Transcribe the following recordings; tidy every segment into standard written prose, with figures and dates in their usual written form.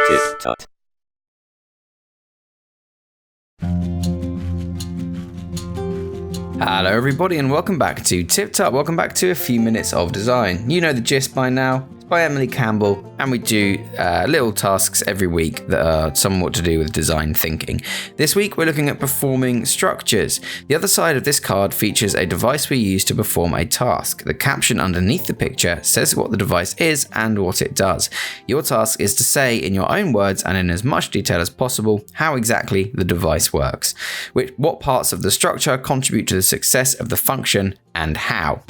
TipTut. Hello everybody and welcome back to TipTut. Welcome back to a few minutes of design. You know the gist by now. It's by Emily Campbell and we do little tasks every week that are somewhat to do with design thinking. This week we're looking at performing structures. The other side of this card features a device we use to perform a task. The caption underneath the picture says what the device is and what it does. Your task is to say in your own words and in as much detail as possible how exactly the device works, what parts of the structure contribute to the success of the function and how.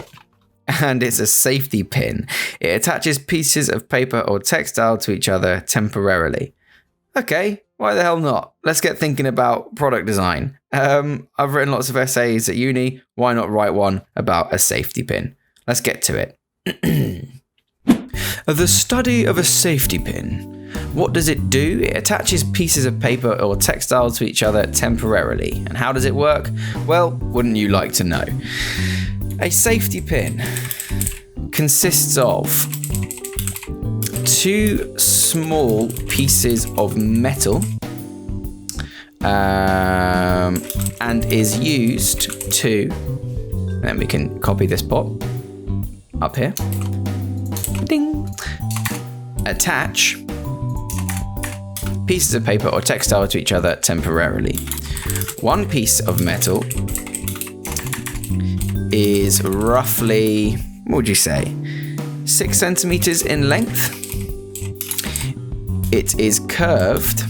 And it's a safety pin. It attaches pieces of paper or textile to each other temporarily. Okay, why the hell not? Let's get thinking about product design. I've written lots of essays at uni. Why not write one about a safety pin? Let's get to it. The study of a safety pin. What does it do? It attaches pieces of paper or textile to each other temporarily. And how does it work? Well, wouldn't you like to know? A safety pin consists of two small pieces of metal and is used to, then we can copy this pot up here, ding, attach pieces of paper or textile to each other temporarily. One piece of metal is roughly, what would you say, 6 centimeters in length. It is curved.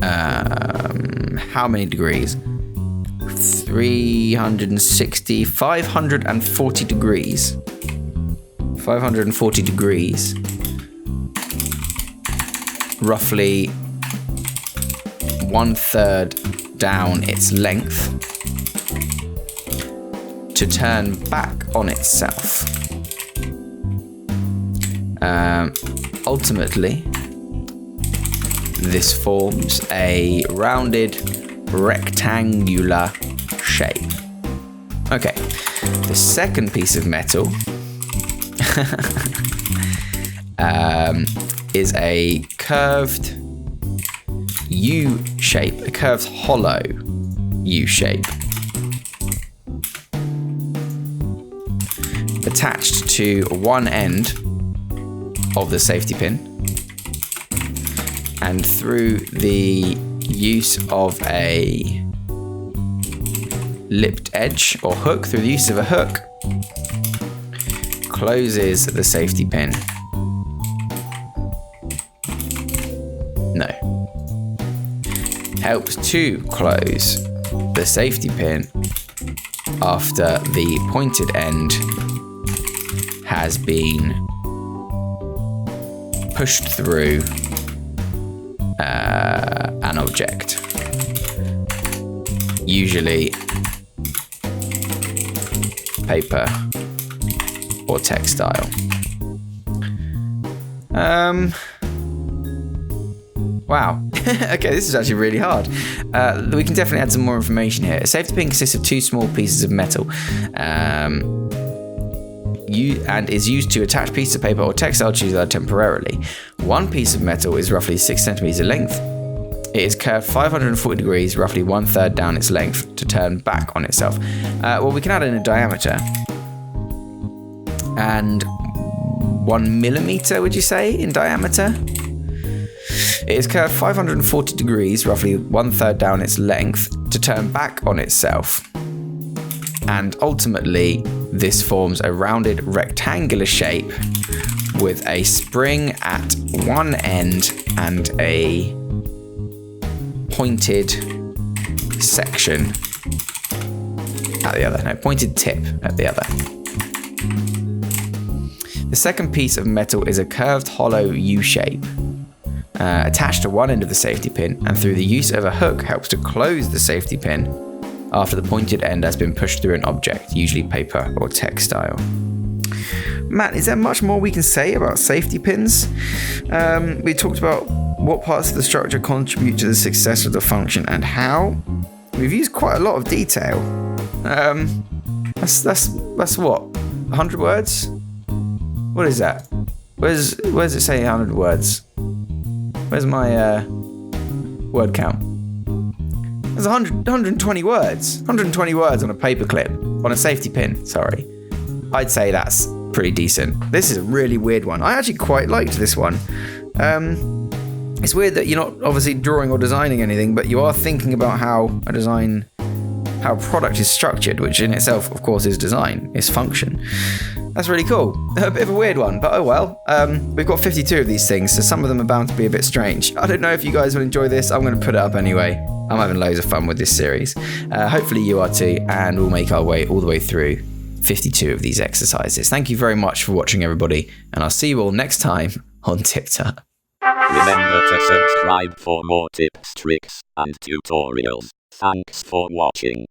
How many degrees? 360, 540 degrees. 540 degrees. Roughly 1/3 down its length to turn back on itself. Ultimately, this forms a rounded rectangular shape. Okay, the second piece of metal is a curved U shape, a curved hollow U shape, attached to one end of the safety pin, and through the use of a lipped edge or hook, through the use of a hook, closes the safety pin. No. Helps to close the safety pin after the pointed end has been pushed through an object, usually paper or textile. Wow. Okay, this is actually really hard. We can definitely add some more information here. A safety pin consists of two small pieces of metal and is used to attach pieces of paper or textile to each other temporarily. One piece of metal is roughly 6 centimeters in length. It is curved 540 degrees, roughly 1/3 down its length, to turn back on itself. Well, we can add in a diameter. And 1 millimeter, would you say, in diameter? It is curved 540 degrees, roughly 1/3 down its length, to turn back on itself. And ultimately, this forms a rounded rectangular shape with a spring at one end and a pointed section at the other. No, pointed tip at the other. The second piece of metal is a curved hollow U shape. Attached to one end of the safety pin, and through the use of a hook helps to close the safety pin after the pointed end has been pushed through an object, usually paper or textile. Matt, is there much more we can say about safety pins? We talked about what parts of the structure contribute to the success of the function and how. We've used quite a lot of detail. That's what, 100 words? What is that? Where's it say 100 words? Where's my word count? There's 120 words. 120 words on a paperclip, on a safety pin, sorry. I'd say that's pretty decent. This is a really weird one. I actually quite liked this one. It's weird that you're not obviously drawing or designing anything, but you are thinking about how a product is structured, which in itself, of course, is design, is function. That's really cool. A bit of a weird one, but oh well. We've got 52 of these things, so some of them are bound to be a bit strange. I don't know if you guys will enjoy this. I'm going to put it up anyway. I'm having loads of fun with this series. Hopefully you are too, and we'll make our way all the way through 52 of these exercises. Thank you very much for watching, everybody, and I'll see you all next time on TipTut. Remember to subscribe for more tips, tricks, and tutorials. Thanks for watching.